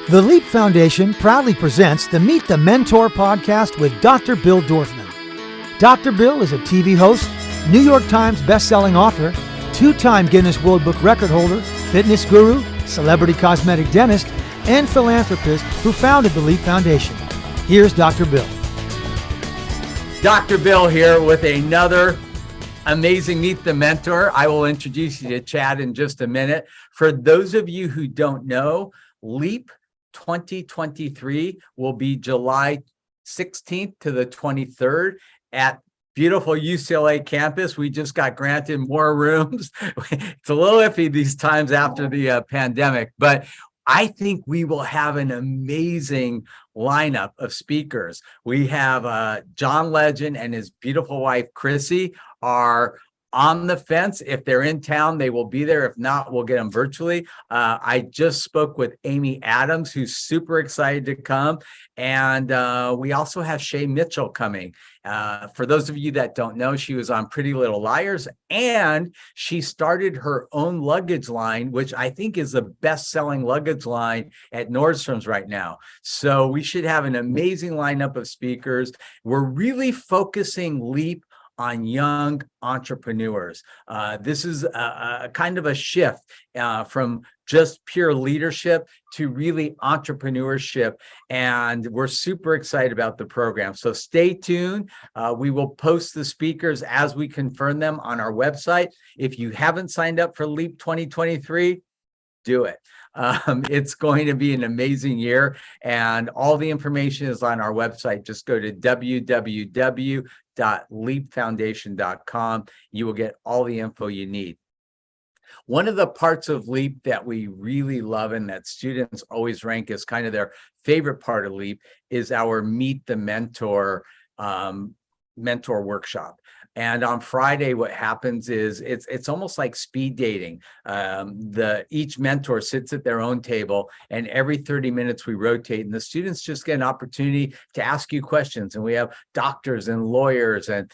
The Leap Foundation proudly presents the Meet the Mentor podcast with Dr. Bill Dorfman. Dr. Bill is a TV host, New York Times best-selling author, two-time Guinness World Book record holder, fitness guru, celebrity cosmetic dentist, and philanthropist who founded the Leap Foundation. Here's Dr. Bill. Dr. Bill here with another amazing Meet the Mentor. I will introduce you to Chad in just a minute. For those of you who don't know, Leap 2023 will be July 16th to the 23rd at beautiful UCLA campus. We just got granted more rooms. It's a little iffy these times after the pandemic, but I think we will have an amazing lineup of speakers. We have John Legend and his beautiful wife, Chrissy, are on the fence. If they're in town, they will be there. If not, we'll get them virtually. I just spoke with Amy Adams, who's super excited to come. And we also have Shay Mitchell coming. For those of you that don't know, she was on Pretty Little Liars, and she started her own luggage line, which I think is the best-selling luggage line at Nordstrom's right now. So we should have an amazing lineup of speakers. We're really focusing Leap on young entrepreneurs. This is a kind of a shift from just pure leadership to really entrepreneurship. And we're super excited about the program. So stay tuned. We will post the speakers as we confirm them on our website. If you haven't signed up for Leap 2023, do it. It's going to be an amazing year, and all the information is on our website. Just go to www.leapfoundation.com. You will get all the info you need. One of the parts of Leap that we really love and that students always rank as kind of their favorite part of Leap is our Meet the Mentor mentor workshop. And on Friday, what happens is it's almost like speed dating. Each mentor sits at their own table, and every 30 minutes we rotate, and the students just get an opportunity to ask you questions. And we have doctors and lawyers and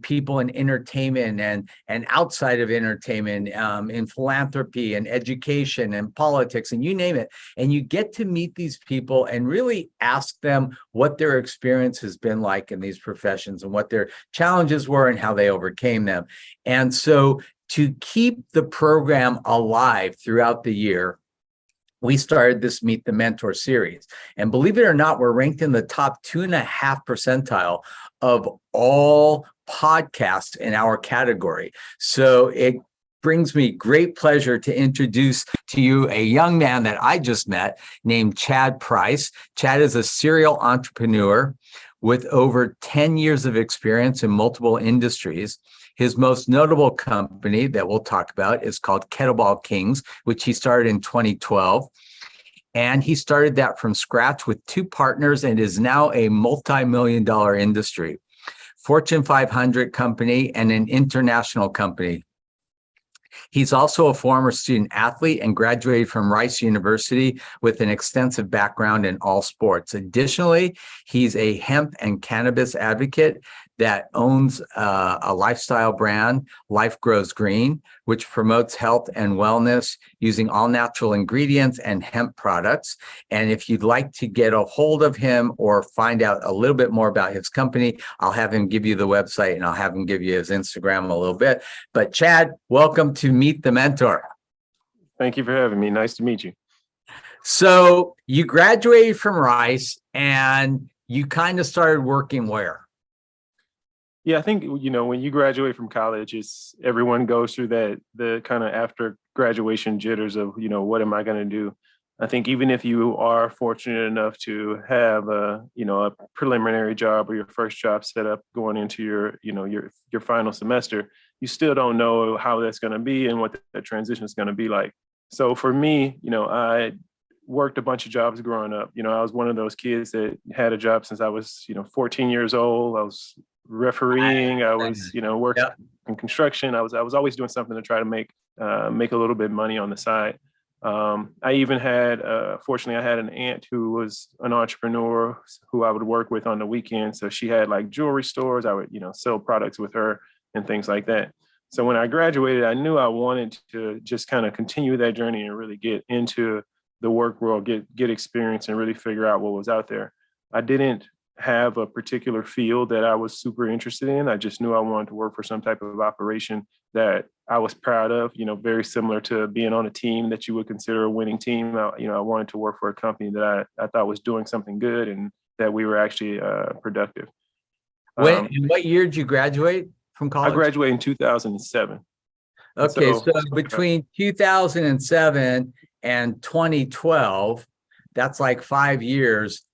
people in entertainment and outside of entertainment, in philanthropy and education and politics, and you name it. And you get to meet these people and really ask them what their experience has been like in these professions and what their challenges were and how they overcame them. And so to keep the program alive throughout the year, we started this Meet the Mentor series. And believe it or not, we're ranked in the top 2.5 percentile of all podcasts in our category. So it brings me great pleasure to introduce to you a young man that I just met named Chad Price. Chad is a serial entrepreneur with over 10 years of experience in multiple industries. His most notable company that we'll talk about is called Kettlebell Kings, which he started in 2012. And he started that from scratch with two partners and is now a multi-million-dollar industry, Fortune 500 company and an international company. He's also a former student athlete and graduated from Rice University with an extensive background in all sports. Additionally, he's a hemp and cannabis advocate that owns a lifestyle brand, Life Grows Green, which promotes health and wellness using all natural ingredients and hemp products. And if you'd like to get a hold of him or find out a little bit more about his company, I'll have him give you the website and I'll have him give you his Instagram a little bit. But Chad, welcome to Meet the Mentor. Thank you for having me. Nice to meet you. So you graduated from Rice and you kind of started working where? Yeah, I think, when you graduate from college, everyone goes through the kind of after graduation jitters of, what am I going to do? I think even if you are fortunate enough to have a preliminary job or your first job set up going into your final semester, you still don't know how that's going to be and what that transition is going to be like. So for me, I worked a bunch of jobs growing up. I was one of those kids that had a job since I was, 14 years old. I was refereeing. I was, working in construction. I was always doing something to try to make a little bit of money on the side. I even had, fortunately, I had an aunt who was an entrepreneur who I would work with on the weekends. So she had like jewelry stores. I would, sell products with her and things like that. So when I graduated, I knew I wanted to just kind of continue that journey and really get into the work world, get experience and really figure out what was out there. I didn't have a particular field that I was super interested in. I just knew I wanted to work for some type of operation that I was proud of, very similar to being on a team that you would consider a winning team. I wanted to work for a company that I thought was doing something good and that we were actually productive. In what year did you graduate from college? I graduated in 2007. Okay, so between 2007 and 2012, that's like 5 years.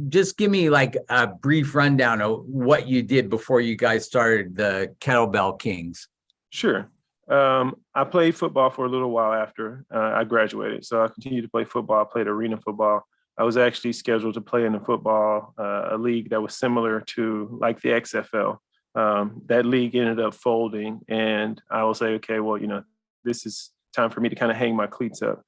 Just give me like a brief rundown of what you did before you guys started the Kettlebell Kings. Sure. I played football for a little while after I graduated. So I continued to play football. I played arena football. I was actually scheduled to play in a football, a league that was similar to like the XFL. That league ended up folding, and I was like, okay, well, this is time for me to kind of hang my cleats up.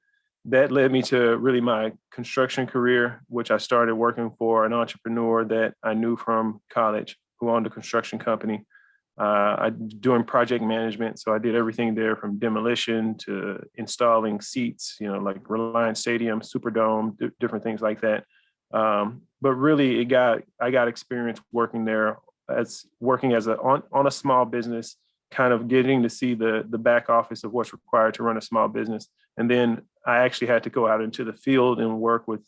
That led me to really my construction career, which I started working for an entrepreneur that I knew from college who owned a construction company. Doing project management. So I did everything there from demolition to installing seats, like Reliance Stadium, Superdome, different things like that. But really I got experience working there on a small business, kind of getting to see the back office of what's required to run a small business. And then I actually had to go out into the field and work with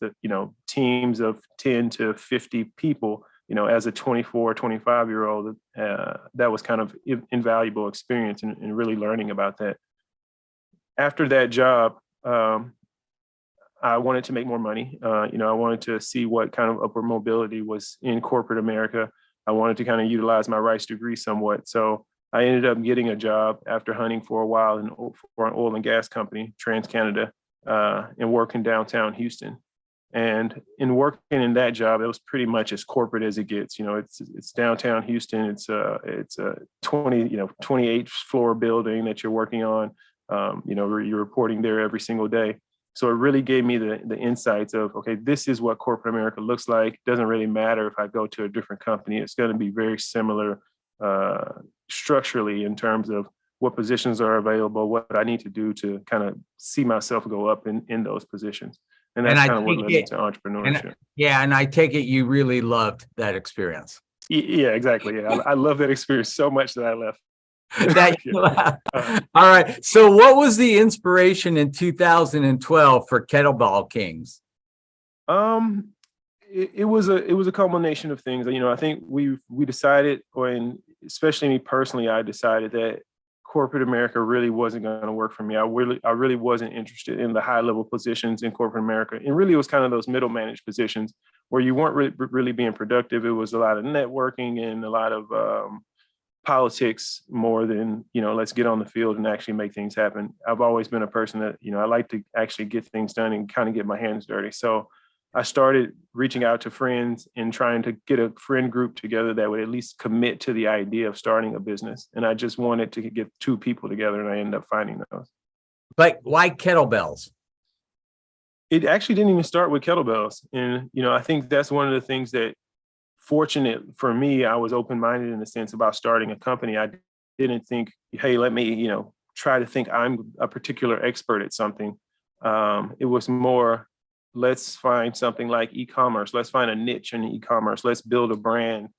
teams of 10 to 50 people, as a 24, 25-year-old. That was kind of invaluable experience and really learning about that. After that job, I wanted to make more money. I wanted to see what kind of upward mobility was in corporate America. I wanted to kind of utilize my rights degree somewhat. So I ended up getting a job after hunting for a while for an oil and gas company, TransCanada, and working downtown Houston. And in working in that job, it was pretty much as corporate as it gets. It's downtown Houston. It's a 28th floor building that you're working on. You're reporting there every single day. So it really gave me the insights of, okay, this is what corporate America looks like. It doesn't really matter if I go to a different company. It's going to be very similar structurally in terms of what positions are available, what I need to do to kind of see myself go up in those positions. And that's kind of what led me to entrepreneurship. And I take it you really loved that experience. Yeah, exactly. Yeah, I love that experience so much that I left. All right. So what was the inspiration in 2012 for Kettlebell Kings? It was a culmination of things. I think we decided, and especially me personally, I decided that corporate America really wasn't going to work for me. I really wasn't interested in the high level positions in corporate America. And really it was kind of those middle managed positions where you weren't really being productive. It was a lot of networking and a lot of politics more than, let's get on the field and actually make things happen. I've always been a person that, I like to actually get things done and kind of get my hands dirty. So I started reaching out to friends and trying to get a friend group together that would at least commit to the idea of starting a business. And I just wanted to get two people together, and I ended up finding those. But why kettlebells? It actually didn't even start with kettlebells. And, I think that's one of the things that, fortunate for me, I was open-minded in the sense about starting a company. I didn't think, hey, let me, try to think I'm a particular expert at something. It was more, let's find something like e-commerce. Let's find a niche in e-commerce. Let's build a brand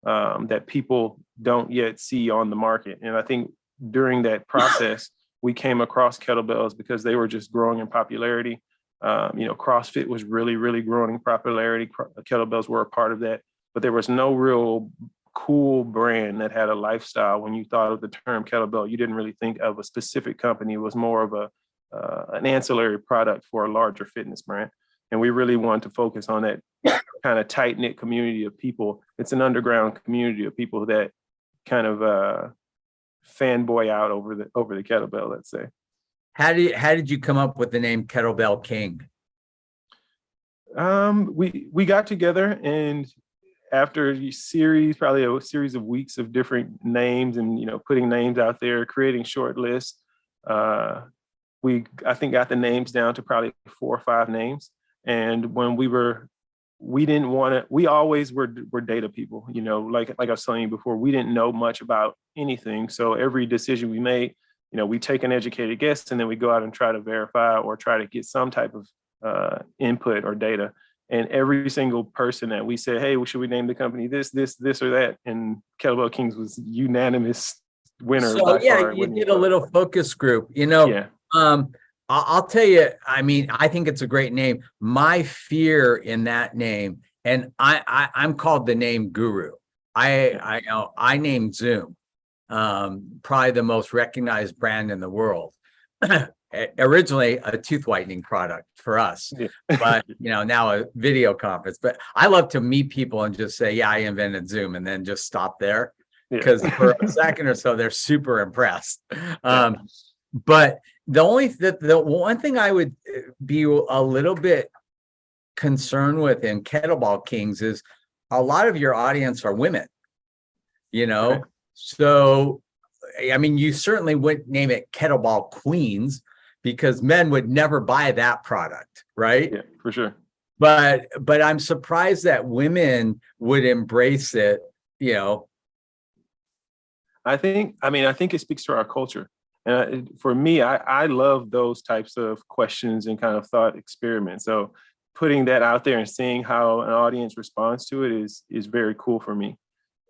that people don't yet see on the market. And I think during that process, we came across kettlebells because they were just growing in popularity. CrossFit was really, really growing in popularity. Kettlebells were a part of that, but there was no real cool brand that had a lifestyle. When you thought of the term kettlebell, you didn't really think of a specific company. It was more of an ancillary product for a larger fitness brand. And we really want to focus on that kind of tight-knit community of people. It's an underground community of people that kind of fanboy out over the kettlebell, let's say. How did you come up with the name Kettlebell King? We got together, and after a series of weeks of different names and putting names out there, creating short lists, I think got the names down to probably 4 or 5 names. And when we always were data people, like I was telling you before, we didn't know much about anything. So every decision we made, we take an educated guess and then we go out and try to verify or try to get some type of input or data. And every single person that we said, hey, should we name the company this, or that? And Kettlebell Kings was unanimous winner. So yeah, you did a little focus group, Yeah. I'll tell you, I mean, I think it's a great name. My fear in that name, and I'm called the name guru. I know I named Zoom, probably the most recognized brand in the world. Originally a tooth whitening product for us, Yeah. but now a video conference. But I love to meet people and just say, yeah, I invented Zoom, and then just stop there, because for a second or so they're super impressed. But the one thing I would be a little bit concerned with in Kettlebell Kings is a lot of your audience are women, Right. So I mean, you certainly wouldn't name it Kettlebell Queens, because men would never buy that product, right? Yeah, for sure. But I'm surprised that women would embrace it, I think it speaks to our culture. For me, I love those types of questions and kind of thought experiments. So putting that out there and seeing how an audience responds to it is very cool for me.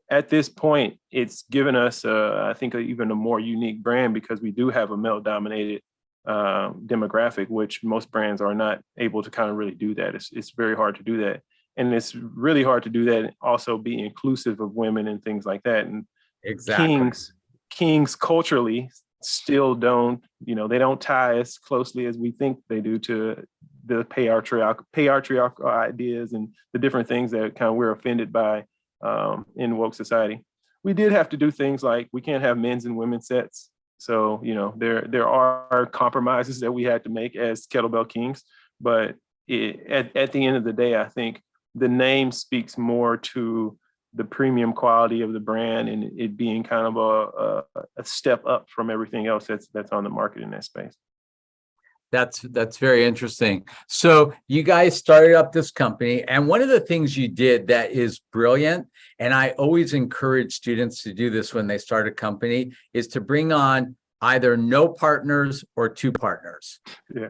At this point, it's given us, I think, even a more unique brand, because we do have a male-dominated demographic, which most brands are not able to kind of really do that. It's very hard to do that. And it's really hard to do that and also be inclusive of women and things like that. And exactly. Kings culturally still don't, they don't tie as closely as we think they do to the patriarchal ideas and the different things that kind of we're offended by in woke society. We did have to do things like we can't have men's and women's sets. So, there are compromises that we had to make as Kettlebell Kings, but at the end of the day, I think the name speaks more to the premium quality of the brand and it being kind of a step up from everything else that's on the market in that space. That's very interesting. So you guys started up this company, and one of the things you did that is brilliant, and I always encourage students to do this when they start a company, is to bring on either no partners or two partners. Yeah.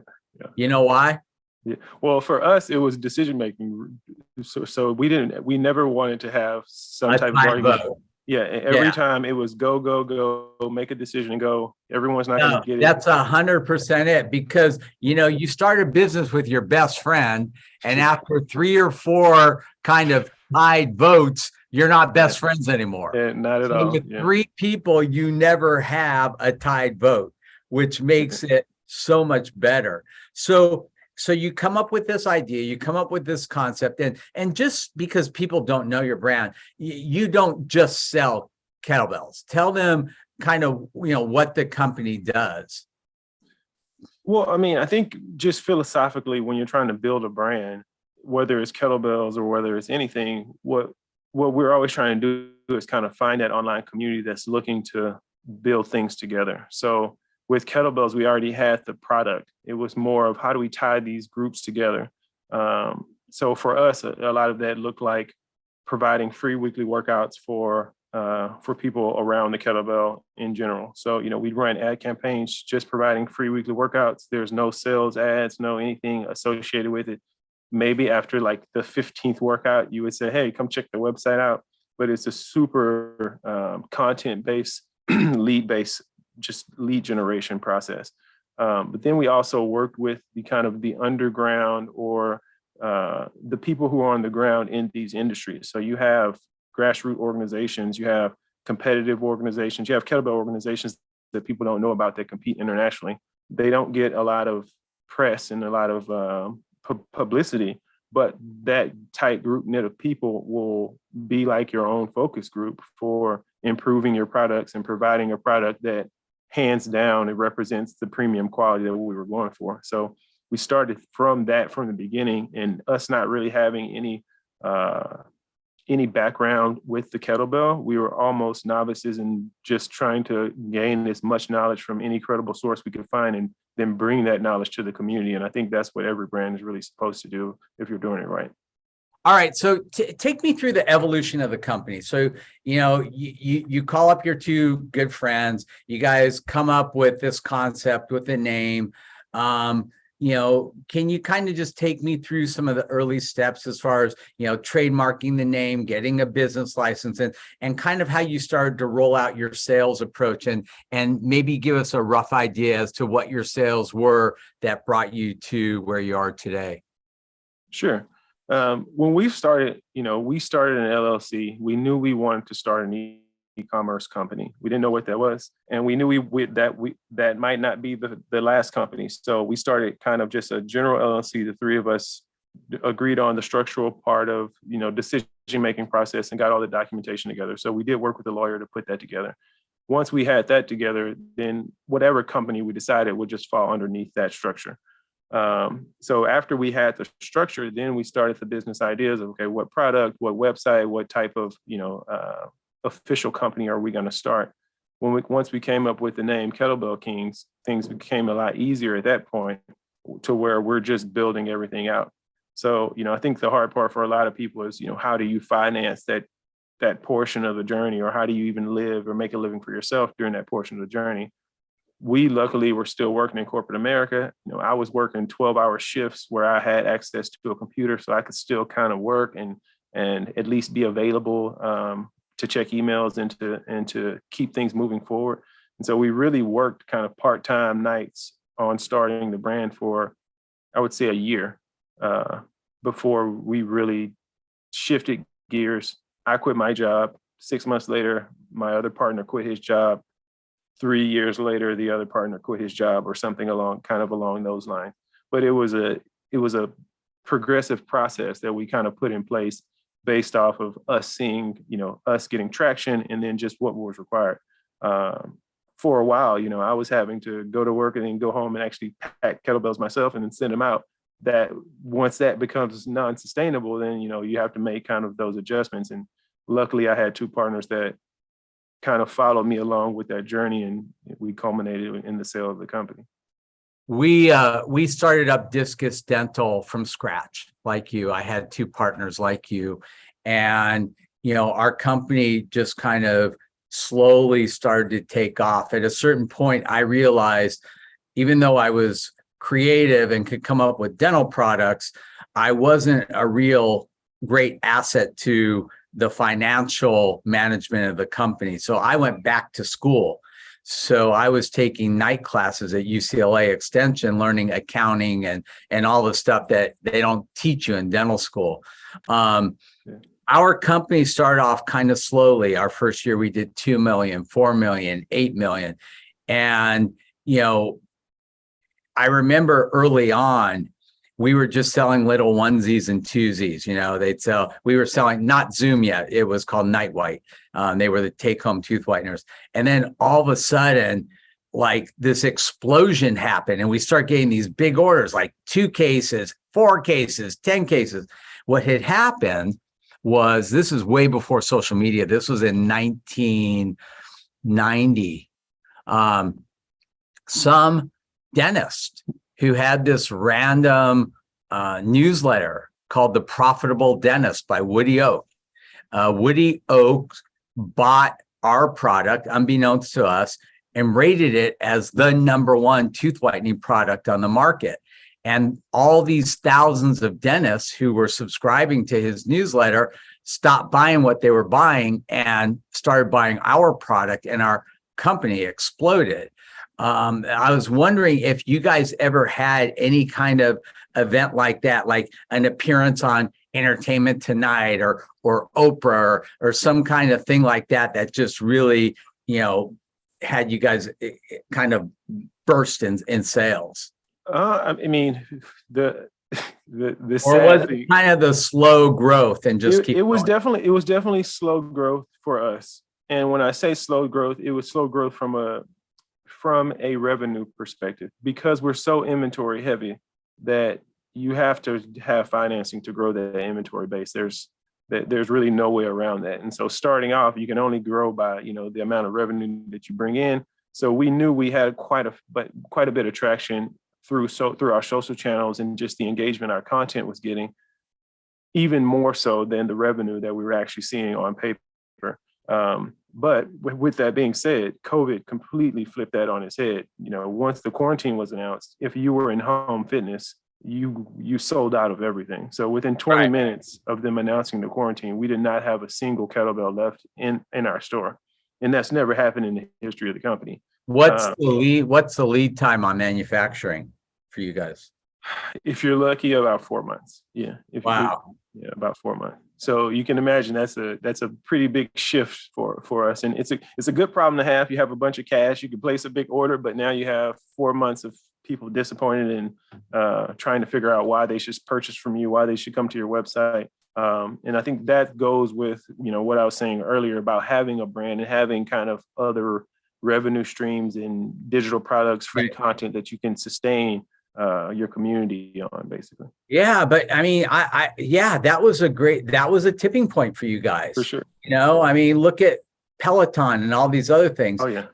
You know why? Yeah. Well, for us, it was decision making. So we never wanted to have some type of argument. Vote. Yeah. Every time it was go, make a decision and go. Everyone's not going to get it. That's 100% it, because you start a business with your best friend, and after 3 or 4 kind of tied votes, you're not best friends anymore. Yeah, not at all. With 3 people, you never have a tied vote, which makes it so much better. So you come up with this idea, you come up with this concept, and just because people don't know your brand, you don't just sell kettlebells. Tell them kind of, what the company does. Well, I mean, I think just philosophically, when you're trying to build a brand, whether it's kettlebells or whether it's anything, what we're always trying to do is kind of find that online community that's looking to build things together. So with kettlebells, we already had the product. It was more of how do we tie these groups together? So for us, a lot of that looked like providing free weekly workouts for people around the kettlebell in general. So, we'd run ad campaigns just providing free weekly workouts. There's no sales ads, no anything associated with it. Maybe after like the 15th workout, you would say, hey, come check the website out. But it's a super content-based, lead-based, just lead generation process. But then we also worked with the underground or the people who are on the ground in these industries. So you have grassroots organizations, you have competitive organizations, you have kettlebell organizations that people don't know about that compete internationally. They don't get a lot of press and a lot of publicity, but that tight group knit of people will be like your own focus group for improving your products and providing a product that hands down, it represents the premium quality that we were going for. So we started from the beginning, and us not really having any background with the kettlebell. We were almost novices and just trying to gain as much knowledge from any credible source we could find and then bring that knowledge to the community. And I think that's what every brand is really supposed to do if you're doing it right. All right, so take me through the evolution of the company. So, you call up your two good friends, you guys come up with this concept with the name. Can you kind of just take me through some of the early steps as far as, trademarking the name, getting a business license, and kind of how you started to roll out your sales approach, and maybe give us a rough idea as to what your sales were that brought you to where you are today? Sure. When we started, we started an LLC. We knew we wanted to start an e-commerce company. We didn't know what that was, and we knew that might not be the last company. So we started kind of just a general LLC. The three of us agreed on the structural part of decision-making process and got all the documentation together. So we did work with a lawyer to put that together. Once we had that together, then whatever company we decided would just fall underneath that structure. So after we had the structure, then we started the business ideas of, okay, what product, what website, what type of, official company are we going to start? Once we came up with the name Kettlebell Kings, things became a lot easier at that point to where we're just building everything out. So, I think the hard part for a lot of people is, how do you finance that portion of the journey, or how do you even live or make a living for yourself during that portion of the journey? We luckily were still working in corporate America. I was working 12-hour shifts where I had access to a computer, so I could still kind of work and at least be available to check emails and to keep things moving forward. And so we really worked kind of part-time nights on starting the brand for, I would say, a year before we really shifted gears. I quit my job. 6 months later, my other partner quit his job. 3 years later, the other partner quit his job, or something along those lines. But it was a progressive process that we kind of put in place based off of us seeing, us getting traction, and then just what was required. For a while, I was having to go to work and then go home and actually pack kettlebells myself and then send them out. That once that becomes non-sustainable, then, you have to make kind of those adjustments. And luckily I had two partners that kind of followed me along with that journey, and we culminated in the sale of the company. We started up Discus Dental from scratch, like you. I had two partners like you, and our company just kind of slowly started to take off. At a certain point, I realized, even though I was creative and could come up with dental products, I wasn't a real great asset to the financial management of the company. So I went back to school. So I was taking night classes at UCLA Extension, learning accounting and all the stuff that they don't teach you in dental school. Our company started off kind of slowly. Our first year, we did 2 million, 4 million, 8 million. And, I remember early on, we were just selling little onesies and twosies. We were selling, not Zoom yet, it was called Night White. They were the take-home tooth whiteners. And then all of a sudden, like, this explosion happened, and we start getting these big orders, like 2 cases, 4 cases, 10 cases. What had happened was, this is way before social media. This was in 1990. Some dentist who had this random newsletter called The Profitable Dentist by Woody Oak. Woody Oak bought our product, unbeknownst to us, and rated it as the #1 tooth whitening product on the market. And all these thousands of dentists who were subscribing to his newsletter stopped buying what they were buying and started buying our product, and our company exploded. I was wondering if you guys ever had any kind of event like that, like an appearance on Entertainment Tonight or Oprah or some kind of thing like that, that just really, had you guys kind of burst in sales. I mean, the or was it kind of the slow growth and just keep it was going? definitely slow growth for us. And when I say slow growth, it was slow growth from a revenue perspective, because we're so inventory heavy that you have to have financing to grow that inventory base. There's really no way around that. And so starting off, you can only grow by, the amount of revenue that you bring in. So we knew we had quite a bit of traction through our social channels and just the engagement our content was getting. even more so than the revenue that we were actually seeing on paper. But with that being said, COVID completely flipped that on its head. Once the quarantine was announced, if you were in home fitness, you sold out of everything. So within 20 minutes of them announcing the quarantine, we did not have a single kettlebell left in our store. And that's never happened in the history of the company. What's the lead time on manufacturing for you guys? If you're lucky, about 4 months. Yeah. Wow. About 4 months. So you can imagine that's a pretty big shift for us. And it's a good problem to have. You have a bunch of cash, you can place a big order, but now you have 4 months of people disappointed and trying to figure out why they should purchase from you, why they should come to your website. And I think that goes with, what I was saying earlier about having a brand and having kind of other revenue streams and digital products, free content that you can sustain your community on, basically. Yeah, but I mean, that was a tipping point for you guys. For sure. Look at Peloton and all these other things. Oh yeah.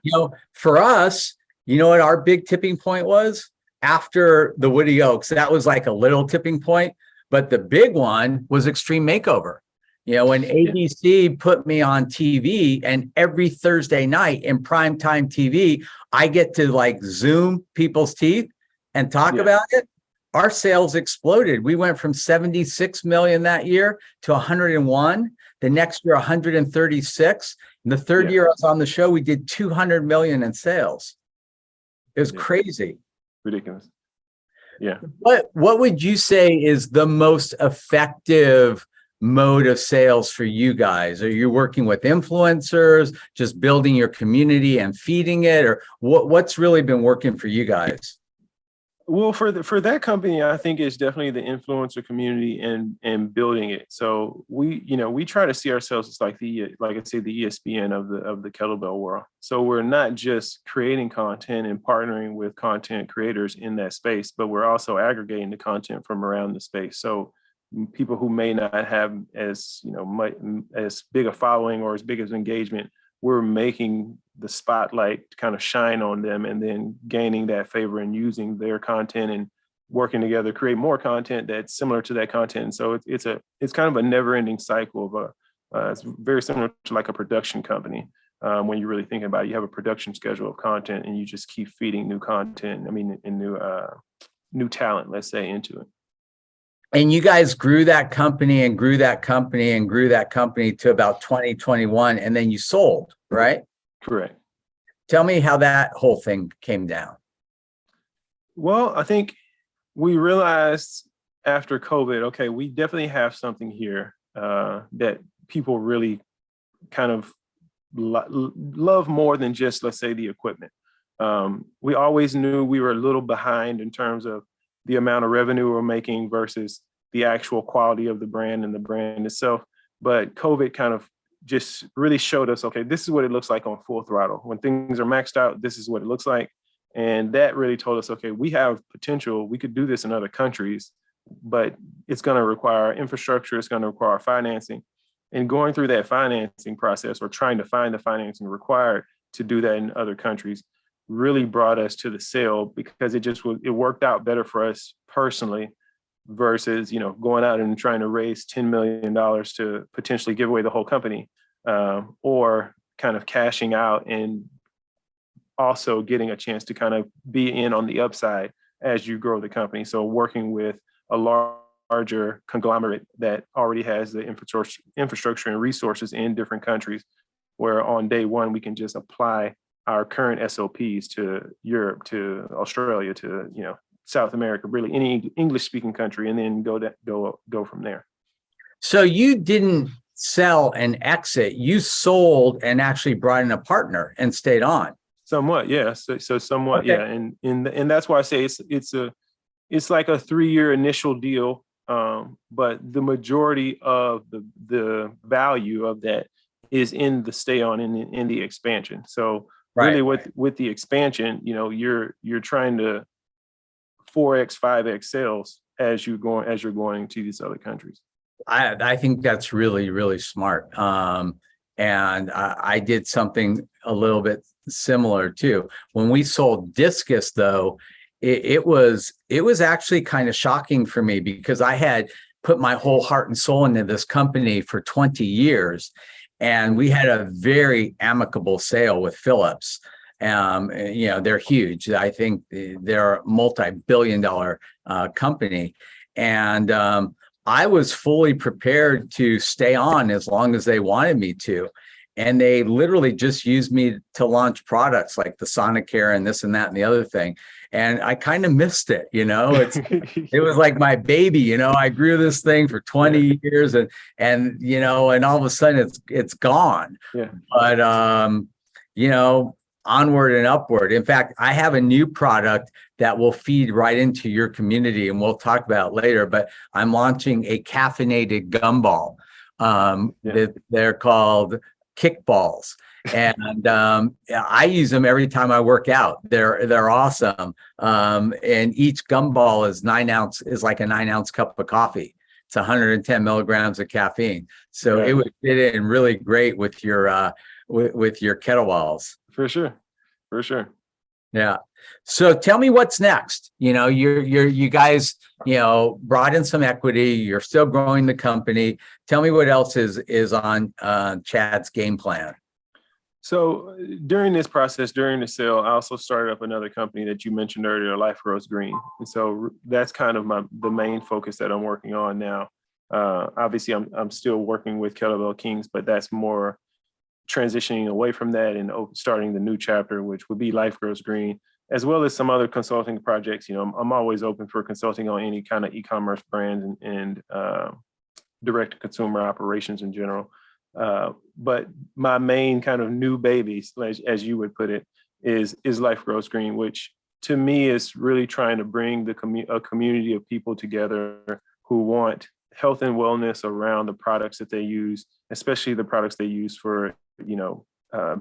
For us, what our big tipping point was? After the Woody Oaks, that was like a little tipping point, but the big one was Extreme Makeover. When ABC put me on TV, and every Thursday night in primetime TV, I get to like Zoom people's teeth and talk about it. Our sales exploded. We went from 76 million that year to 101. The next year, 136. And the third year I was on the show, we did 200 million in sales. It was crazy. Ridiculous. Yeah. What would you say is the most effective mode of sales for you guys? Are you working with influencers, just building your community and feeding it, or what's really been working for you guys? Well, for that company, I think it's definitely the influencer community and building it. So we try to see ourselves as like I say, the ESPN of the kettlebell world. So we're not just creating content and partnering with content creators in that space, but we're also aggregating the content from around the space. So people who may not have as big a following or as big as engagement, we're making the spotlight kind of shine on them, and then gaining that favor and using their content and working together, create more content that's similar to that content. And so it's kind of a never-ending cycle of it's very similar to like a production company. When you're really thinking about it, you have a production schedule of content, and you just keep feeding new content. And new talent, let's say, into it. And you guys grew that company and grew that company and grew that company to about 2021, and then you sold, right? Correct. Tell me how that whole thing came down. Well, I think we realized after COVID, okay, we definitely have something here that people really kind of love more than just, let's say, the equipment. We always knew we were a little behind in terms of the amount of revenue we're making versus the actual quality of the brand and the brand itself. But COVID kind of just really showed us, okay, this is what it looks like on full throttle. When things are maxed out, this is what it looks like. And that really told us, okay, we have potential. We could do this in other countries, but it's going to require infrastructure. It's going to require financing. And going through that financing process, or trying to find the financing required to do that in other countries, really brought us to the sale, because it worked out better for us personally versus, going out and trying to raise $10 million to potentially give away the whole company, or kind of cashing out and also getting a chance to kind of be in on the upside as you grow the company. So working with a larger conglomerate that already has the infrastructure and resources in different countries, where on day one, we can just apply our current SOPs to Europe, to Australia, to South America, really any English-speaking country, and then go from there. So you didn't sell and exit; you sold and actually brought in a partner and stayed on. Somewhat, yeah. So somewhat, okay. Yeah, and that's why I say it's like a 3-year initial deal, but the majority of the value of that is in the stay on in the expansion. So. Really, with the expansion, you're trying to 4x, 5x sales as you're going to these other countries. I think that's really, really smart. And I did something a little bit similar too. When we sold Discus, though, it was actually kind of shocking for me, because I had put my whole heart and soul into this company for 20 years. And we had a very amicable sale with Philips. They're huge. I think they're a multi-billion-dollar company. And I was fully prepared to stay on as long as they wanted me to. And they literally just used me to launch products like the Sonicare and this and that and the other thing. And I kind of missed it, it was like my baby, I grew this thing for 20 years and all of a sudden it's gone. Yeah. But, onward and upward. In fact, I have a new product that will feed right into your community, and we'll talk about it later, but I'm launching a caffeinated gumball. They're called kickballs. And I use them every time I work out. They're awesome. And each gumball is like a 9-ounce cup of coffee. It's 110 milligrams of caffeine. So it would fit in really great with your kettlebells. For sure. Yeah. So tell me what's next. You guys, brought in some equity. You're still growing the company. Tell me what else is on Chad's game plan. So during this process, during the sale, I also started up another company that you mentioned earlier, Life Grows Green. And so that's kind of the main focus that I'm working on now. Obviously, I'm still working with Kettlebell Kings, but that's more transitioning away from that and starting the new chapter, which would be Life Grows Green, as well as some other consulting projects. I'm always open for consulting on any kind of e-commerce brands and direct-to-consumer operations in general. But my main kind of new baby, as you would put it, is Life Grows Green, which to me is really trying to bring a community of people together who want health and wellness around the products that they use, especially the products they use for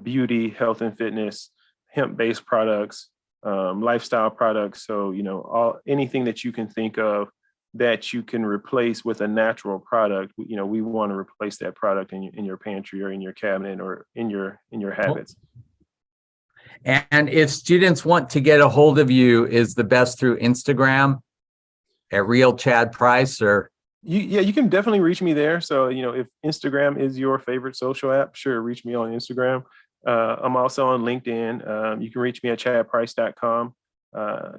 beauty, health and fitness, hemp-based products, lifestyle products. So, anything that you can think of that you can replace with a natural product, we want to replace that product in your pantry or in your cabinet or in your habits. And if students want to get a hold of you, is the best through Instagram at Real Chad Price, or? You can definitely reach me there. So, if Instagram is your favorite social app, sure, reach me on Instagram. I'm also on LinkedIn. You can reach me at chadprice.com.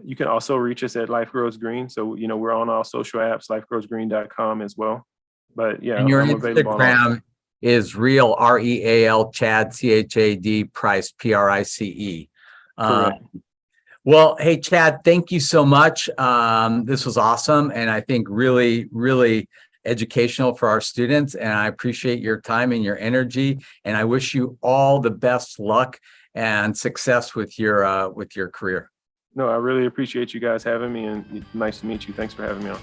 You can also reach us at Life Grows Green. So, we're on all social apps, lifegrowsgreen.com as well. But and your Instagram is Real, REAL, Chad, CHAD, Price, PRICE. Well, hey, Chad, thank you so much. This was awesome. And I think really, really educational for our students. And I appreciate your time and your energy. And I wish you all the best luck and success with your career. No, I really appreciate you guys having me, and it's nice to meet you. Thanks for having me on.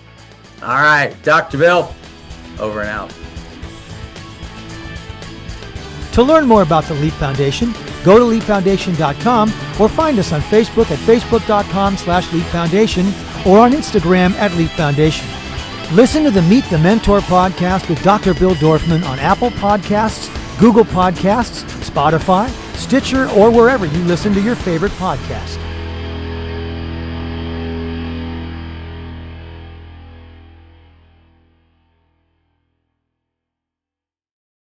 All right, Dr. Bill, over and out. To learn more about the Leap Foundation, go to leapfoundation.com or find us on Facebook at facebook.com/Leap Foundation or on Instagram at Leap Foundation. Listen to the Meet the Mentor podcast with Dr. Bill Dorfman on Apple Podcasts, Google Podcasts, Spotify, Stitcher, or wherever you listen to your favorite podcast.